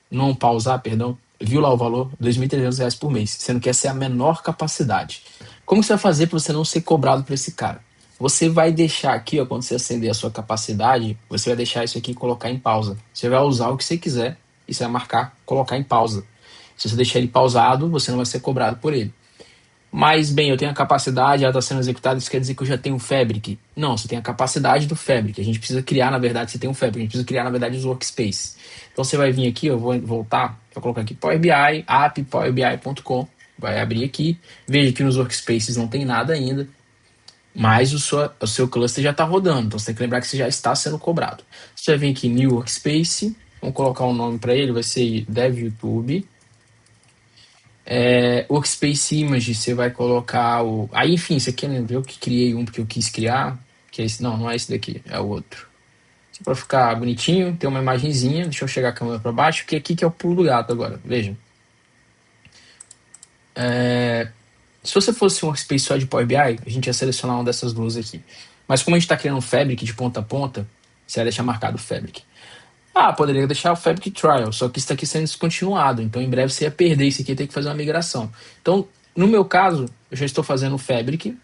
não pausar, perdão, viu lá o valor? R$ 2.300 por mês, sendo que essa é a menor capacidade. Como você vai fazer para você não ser cobrado por esse cara? Você vai deixar aqui, ó, quando você acender a sua capacidade, você vai deixar isso aqui e colocar em pausa. Você vai usar o que você quiser e você vai marcar colocar em pausa. Se você deixar ele pausado, você não vai ser cobrado por ele. Mas, bem, eu tenho a capacidade, ela está sendo executada, isso quer dizer que eu já tenho o Fabric. Não, você tem a capacidade do Fabric. A gente precisa criar, na verdade, você tem um Fabric, a gente precisa criar, na verdade, os workspace. Então você vai vir aqui, eu vou voltar, vou colocar aqui Power BI, app, powerbi.com, vai abrir aqui, veja que nos workspaces não tem nada ainda, mas o seu cluster já está rodando, então você tem que lembrar que você já está sendo cobrado. Você vai vir aqui, New Workspace, vamos colocar um nome para ele, vai ser Dev YouTube. Workspace Image, você vai colocar o. Aí, enfim, você quer ver? Eu que criei um porque eu quis criar. Que é esse. Não, não é esse daqui, é o outro. Só pra ficar bonitinho, tem uma imagenzinha. Deixa eu chegar a câmera pra baixo, que aqui que é o pulo do gato agora. Vejam. Se você fosse um workspace só de Power BI, a gente ia selecionar uma dessas duas aqui. Mas como a gente está criando um Fabric de ponta a ponta, você vai deixar marcado o Fabric. Ah, poderia deixar o Fabric Trial, só que isso está aqui sendo descontinuado. Então, em breve você ia perder isso aqui e ter que fazer uma migração. Então, no meu caso, eu já estou fazendo o Fabric.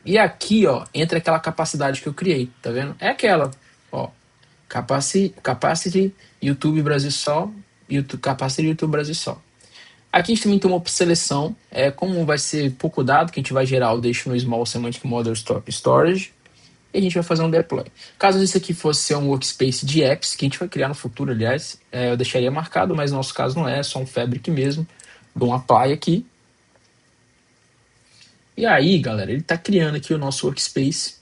E aqui, ó, entra aquela capacidade que eu criei, tá vendo? É aquela, ó, Capacity YouTube Brasil Só, Capacity YouTube Brasil Só. Aqui a gente também tem uma seleção, como vai ser pouco dado, que a gente vai gerar o deixo no Small Semantic Model Storage, e a gente vai fazer um deploy. Caso isso aqui fosse ser um workspace de apps, que a gente vai criar no futuro, aliás, eu deixaria marcado, mas no nosso caso não é só um Fabric mesmo. Dou um apply aqui. E aí, galera, ele está criando aqui o nosso workspace.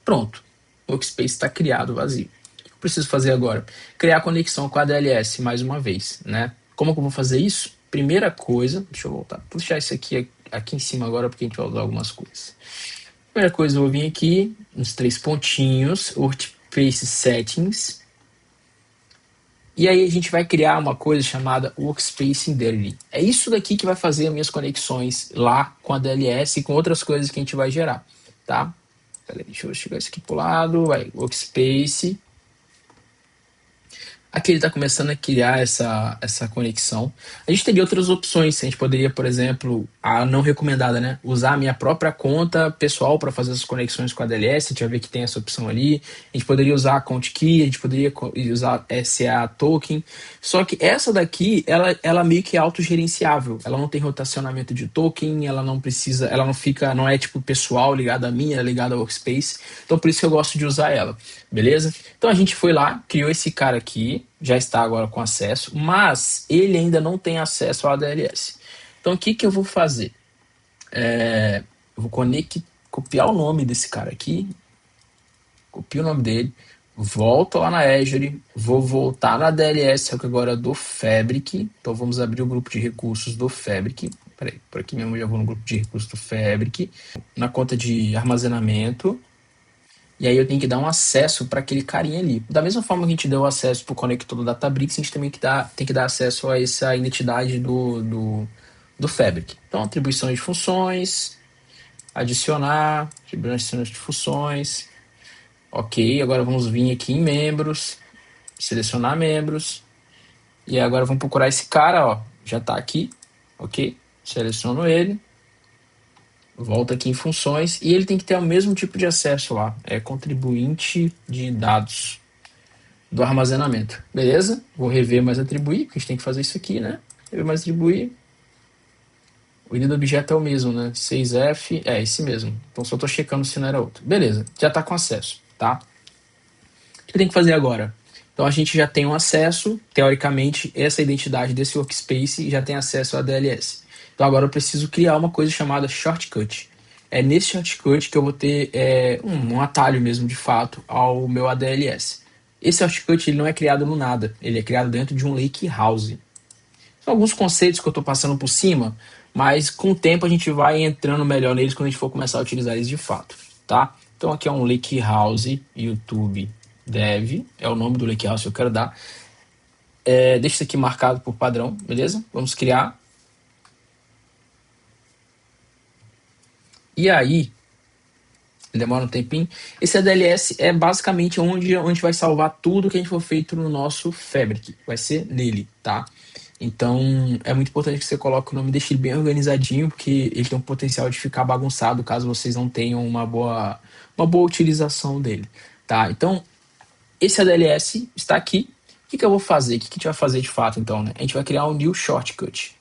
Pronto. O workspace está criado, vazio. O que eu preciso fazer agora? Criar conexão com a DLS mais uma vez, né? Como que eu vou fazer isso? Primeira coisa, deixa eu voltar, vou deixar isso aqui em cima agora, porque a gente vai usar algumas coisas. Primeira coisa, eu vou vir aqui nos 3 pontinhos, Workspace Settings. E aí a gente vai criar uma coisa chamada Workspace Identity. É isso daqui que vai fazer as minhas conexões lá com a DLS e com outras coisas que a gente vai gerar, tá? Deixa eu chegar isso aqui pro lado, vai, Workspace. Aqui ele está começando a criar essa conexão. A gente teria outras opções. A gente poderia, por exemplo, a não recomendada, né? Usar a minha própria conta pessoal para fazer as conexões com a DLS. A gente vai ver que tem essa opção ali. A gente poderia usar a Account Key, a gente poderia usar SA Token. Só que essa daqui, ela meio que é autogerenciável. Ela não tem rotacionamento de token, ela não precisa, ela não fica, não é tipo pessoal ligada a mim, é ligada ao Workspace. Então por isso que eu gosto de usar ela. Beleza? Então a gente foi lá, criou esse cara aqui, já está agora com acesso, mas ele ainda não tem acesso ao ADLS. Então o que eu vou fazer? Eu vou copiar o nome desse cara aqui, copio o nome dele, volto lá na Azure, vou voltar na DLS, só que agora do Fabric. Então vamos abrir o grupo de recursos do Fabric. Peraí, por aqui mesmo eu já vou no grupo de recursos do Fabric, na conta de armazenamento. E aí eu tenho que dar um acesso para aquele carinha ali. Da mesma forma que a gente deu acesso para o conector do Databricks, a gente também tem que dar acesso a essa identidade do Fabric. Então, atribuições de funções, adicionar, atribuições de funções. Ok, agora vamos vir aqui em membros, selecionar membros. E agora vamos procurar esse cara, ó, já está aqui, ok? Seleciono ele. Volta aqui em funções e ele tem que ter o mesmo tipo de acesso lá, contribuinte de dados do armazenamento, beleza? Vou rever mais atribuir, porque a gente tem que fazer isso aqui, né? Rever mais atribuir. O ID do objeto é o mesmo, né? 6F, é esse mesmo. Então só estou checando se não era outro. Beleza, já está com acesso, tá? O que tem que fazer agora? Então a gente já tem um acesso, teoricamente, essa identidade desse workspace já tem acesso à DLS. Então agora eu preciso criar uma coisa chamada shortcut. É nesse shortcut que eu vou ter um atalho mesmo, de fato, ao meu ADLS. Esse shortcut ele não é criado no nada, ele é criado dentro de um lakehouse. São alguns conceitos que eu estou passando por cima, mas com o tempo a gente vai entrando melhor neles quando a gente for começar a utilizar eles de fato, tá? Então aqui é um lakehouse YouTube Dev, é o nome do lakehouse que eu quero dar. Deixa isso aqui marcado por padrão, beleza? Vamos criar. E aí, demora um tempinho. Esse ADLS é basicamente onde vai salvar tudo que a gente for feito no nosso Fabric. Vai ser nele, tá? Então, é muito importante que você coloque o nome, deixe ele bem organizadinho, porque ele tem um potencial de ficar bagunçado caso vocês não tenham uma boa utilização dele, tá? Então, esse ADLS está aqui. O que eu vou fazer? O que a gente vai fazer de fato, então, né? A gente vai criar um new shortcut.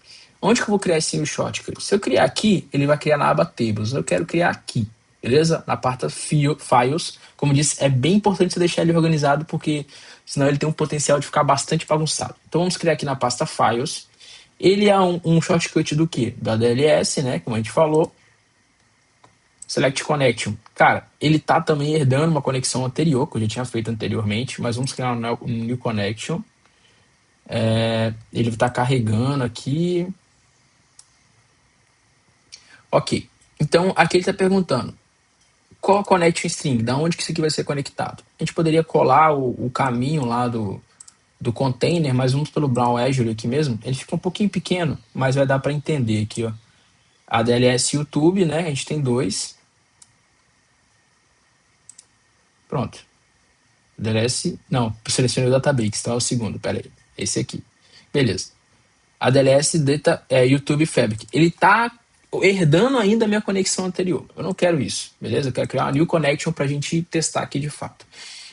Onde que eu vou criar esse new shortcut? Se eu criar aqui, ele vai criar na aba Tables. Eu quero criar aqui, beleza? Na parte Files. Como eu disse, é bem importante você deixar ele organizado, porque senão ele tem um potencial de ficar bastante bagunçado. Então vamos criar aqui na pasta Files. Ele é um shortcut do quê? Da DLS, né? Como a gente falou. Select Connection. Cara, ele tá também herdando uma conexão anterior, que eu já tinha feito anteriormente, mas vamos criar um new connection. Ele está carregando aqui. Ok. Então, aqui ele está perguntando qual a connection string, da onde que isso aqui vai ser conectado. A gente poderia colar o caminho lá do container, mas vamos pelo Brown Azure aqui mesmo. Ele fica um pouquinho pequeno, mas vai dar para entender aqui, ó. A DLS YouTube, né? A gente tem dois. Pronto. DLS, não, selecionei o Databricks, tá? O segundo, pera aí. Esse aqui. Beleza. A DLS Data YouTube Fabric. Ele tá herdando ainda a minha conexão anterior. Eu não quero isso, beleza? Eu quero criar uma new connection para a gente testar aqui de fato.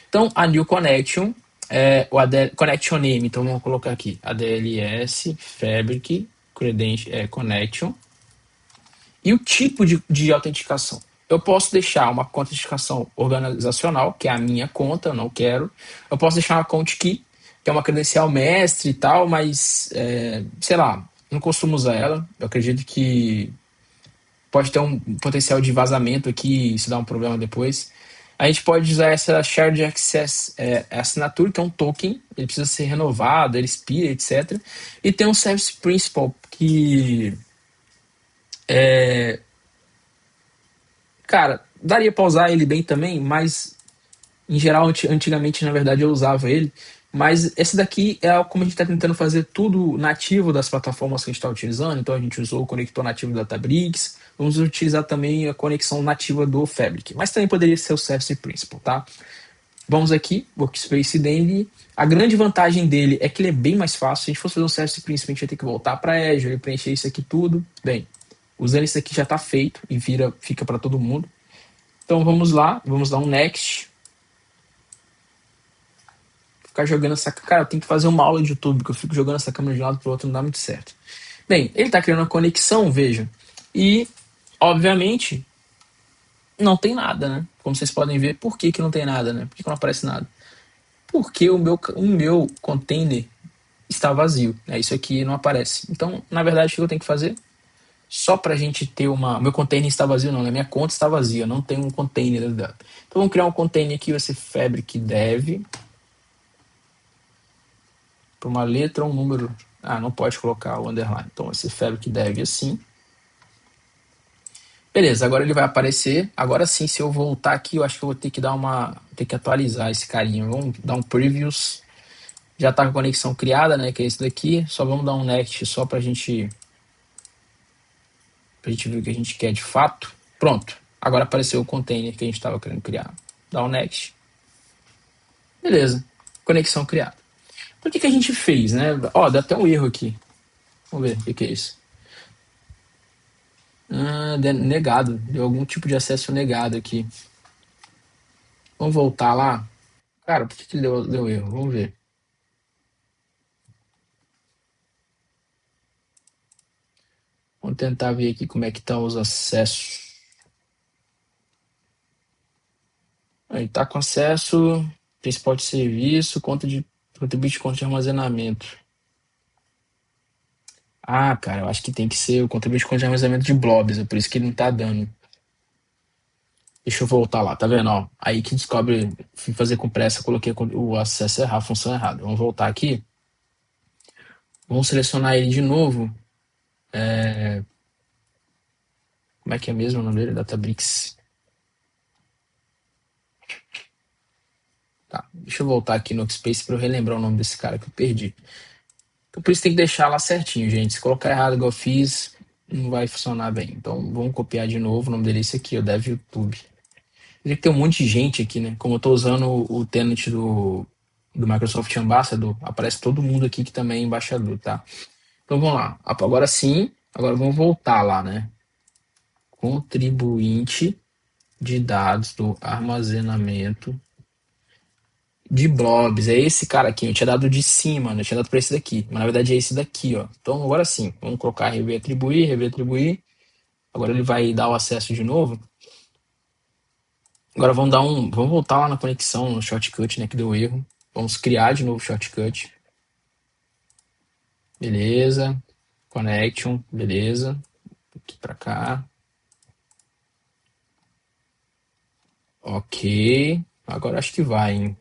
Então, a new connection, o connection name, então vamos colocar aqui, ADLS Fabric Connection, e o tipo de autenticação. Eu posso deixar uma autenticação organizacional, que é a minha conta, eu não quero. Eu posso deixar uma account key, que é uma credencial mestre e tal, mas, sei lá, não costumo usar ela. Eu acredito que pode ter um potencial de vazamento aqui, isso dá um problema depois. A gente pode usar essa Shared Access Assinature, que é um token, ele precisa ser renovado, ele expira, etc. E tem um Service Principal, que cara, daria pra usar ele bem também, mas em geral, antigamente, na verdade, eu usava ele. Mas esse daqui é como a gente está tentando fazer tudo nativo das plataformas que a gente está utilizando. Então a gente usou o conector nativo do Databricks. Vamos utilizar também a conexão nativa do Fabric. Mas também poderia ser o Service Principal, tá? Vamos aqui, Workspace dele. A grande vantagem dele é que ele é bem mais fácil. Se a gente fosse fazer um Service Principal, a gente ia ter que voltar para Azure, preencher isso aqui tudo. Bem, usando isso aqui já está feito e fica para todo mundo. Então vamos lá, vamos dar um Next. Ficar jogando essa. Cara, eu tenho que fazer uma aula de YouTube, que eu fico jogando essa câmera de um lado pro outro, não dá muito certo. Bem, ele está criando uma conexão, veja. E, obviamente, não tem nada, né? Como vocês podem ver, por que, que não tem nada, né? Por que, que não aparece nada? Porque o meu container está vazio. Né? Isso aqui não aparece. Então, na verdade, o que eu tenho que fazer? Só para a gente ter uma. Meu container está vazio, não, né? Minha conta está vazia, não tem um container dela. Então, vamos criar um container aqui, vai ser Fabric Dev. Para uma letra ou um número. Ah, não pode colocar o underline. Então, esse Fabric Dev assim. Beleza, agora ele vai aparecer. Agora sim, se eu voltar aqui, eu acho que eu vou ter que ter que atualizar esse carinha. Vamos dar um previews. Já está com a conexão criada, né? Que é esse daqui. Só vamos dar um next só para a gente ver o que a gente quer de fato. Pronto. Agora apareceu o container que a gente estava querendo criar. Dá um next. Beleza. Conexão criada. Então, o que a gente fez, né? Ó, deu até um erro aqui. Vamos ver o que é isso. Negado. Deu algum tipo de acesso negado aqui. Vamos voltar lá. Cara, por que deu erro? Vamos ver. Vamos tentar ver aqui como é que tá os acessos. Aí tá com acesso, principal de serviço, contribuinte de conta de armazenamento. Ah, cara, eu acho que tem que ser o contribuinte de conta de armazenamento de blobs, é por isso que ele não tá dando. Deixa eu voltar lá, tá vendo? Ó, aí que descobre, fui fazer com pressa, coloquei o acesso errado, a função errada. Vamos voltar aqui. Vamos selecionar ele de novo. Como é que é mesmo o nome dele? Databricks. Tá, deixa eu voltar aqui no Workspace para eu relembrar o nome desse cara que eu perdi. Então por isso tem que deixar lá certinho, gente. Se colocar errado igual eu fiz, não vai funcionar bem. Então vamos copiar de novo. O nome dele é esse aqui, o Dev YouTube. Tem um monte de gente aqui, né? Como eu tô usando o tenant do Microsoft Ambassador, aparece todo mundo aqui que também é embaixador, tá? Então vamos lá. Agora sim, agora vamos voltar lá, né? Contribuinte de dados do armazenamento de blobs. É esse cara aqui. Eu tinha dado de cima, né? Eu tinha dado pra esse daqui. Mas na verdade é esse daqui, ó. Então agora sim. Vamos colocar rever atribuir, rever atribuir. Agora ele vai dar o acesso de novo. Agora vamos voltar lá na conexão, no shortcut, né, que deu erro. Vamos criar de novo o shortcut. Beleza. Connection, beleza. Aqui pra cá. Ok. Agora acho que vai, hein?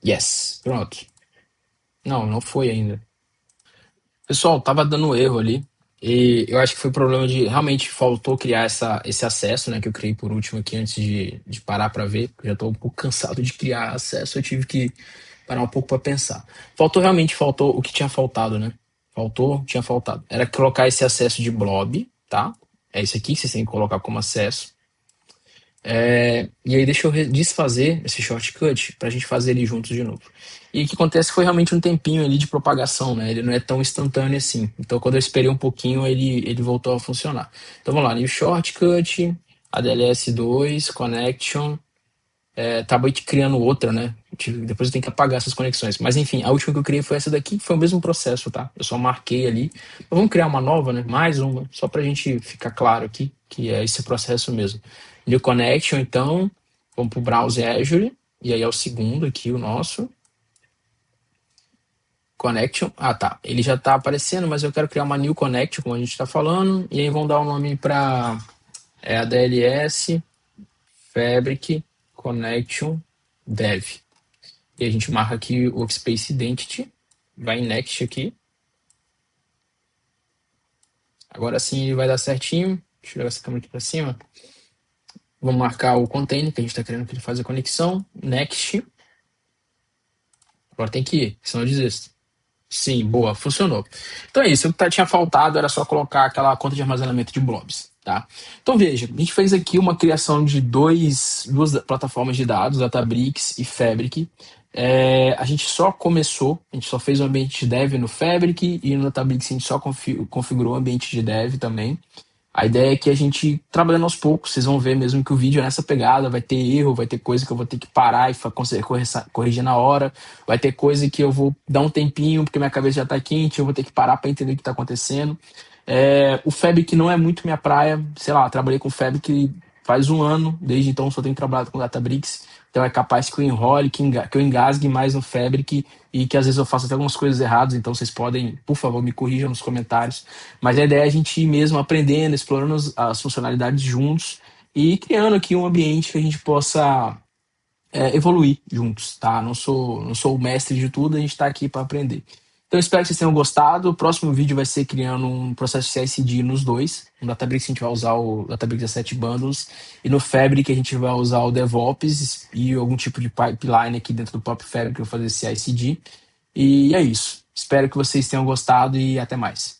Yes. Pronto. Não, não foi ainda. Pessoal, tava dando erro ali. E eu acho que foi problema de. Realmente faltou criar esse acesso, né? Que eu criei por último aqui antes de parar para ver. Eu já tô um pouco cansado de criar acesso. Eu tive que parar um pouco para pensar. Faltou o que tinha faltado, né? Tinha faltado. Era colocar esse acesso de blob, tá? É isso aqui que vocês têm que colocar como acesso. E aí deixa eu desfazer esse shortcut pra gente fazer ele juntos de novo. E o que acontece foi realmente um tempinho ali de propagação, né? Ele não é tão instantâneo assim. Então quando eu esperei um pouquinho, ele voltou a funcionar. Então vamos lá, new shortcut, ADLS2, connection, acabei criando outra, né? Depois eu tenho que apagar essas conexões. Mas enfim, a última que eu criei foi essa daqui, que foi o mesmo processo, tá? Eu só marquei ali. Então, vamos criar uma nova, né? Mais uma, só pra gente ficar claro aqui, que é esse processo mesmo. New connection, então, vamos pro browser Azure, e aí é o segundo aqui, o nosso. Connection, tá. Ele já tá aparecendo, mas eu quero criar uma new connection, como a gente tá falando, e aí vamos dar o nome para ADLS Fabric Connection Dev. E a gente marca aqui o Workspace Identity, vai em Next aqui. Agora sim ele vai dar certinho. Deixa eu jogar essa câmera aqui para cima. Vamos marcar o container que a gente está querendo que ele faça a conexão. Next. Agora tem que ir, senão eu desisto. Sim, boa, funcionou. Então é isso, o que tinha faltado era só colocar aquela conta de armazenamento de blobs, tá? Então veja, a gente fez aqui uma criação de duas plataformas de dados, Databricks e Fabric. A gente só começou, a gente só fez o ambiente de dev no Fabric e no Databricks a gente só configurou o ambiente de dev também. A ideia é que a gente, trabalhando aos poucos, vocês vão ver mesmo que o vídeo é nessa pegada, vai ter erro, vai ter coisa que eu vou ter que parar e corrigir na hora, vai ter coisa que eu vou dar um tempinho, porque minha cabeça já tá quente, eu vou ter que parar para entender o que tá acontecendo. O Fabric não é muito minha praia, sei lá, trabalhei com Fabric faz um ano, desde então só tenho trabalhado com Databricks, então é capaz que eu enrole, que eu engasgue mais no Fabric e que às vezes eu faço até algumas coisas erradas, então vocês podem, por favor, me corrijam nos comentários. Mas a ideia é a gente ir mesmo aprendendo, explorando as funcionalidades juntos e criando aqui um ambiente que a gente possa evoluir juntos, tá? Não sou o mestre de tudo, a gente está aqui para aprender. Então, espero que vocês tenham gostado. O próximo vídeo vai ser criando um processo CI/CD nos dois. No Databricks a gente vai usar o Databricks Asset Bundles e no Fabric a gente vai usar o DevOps e algum tipo de pipeline aqui dentro do próprio Fabric para fazer CI/CD. E é isso. Espero que vocês tenham gostado e até mais.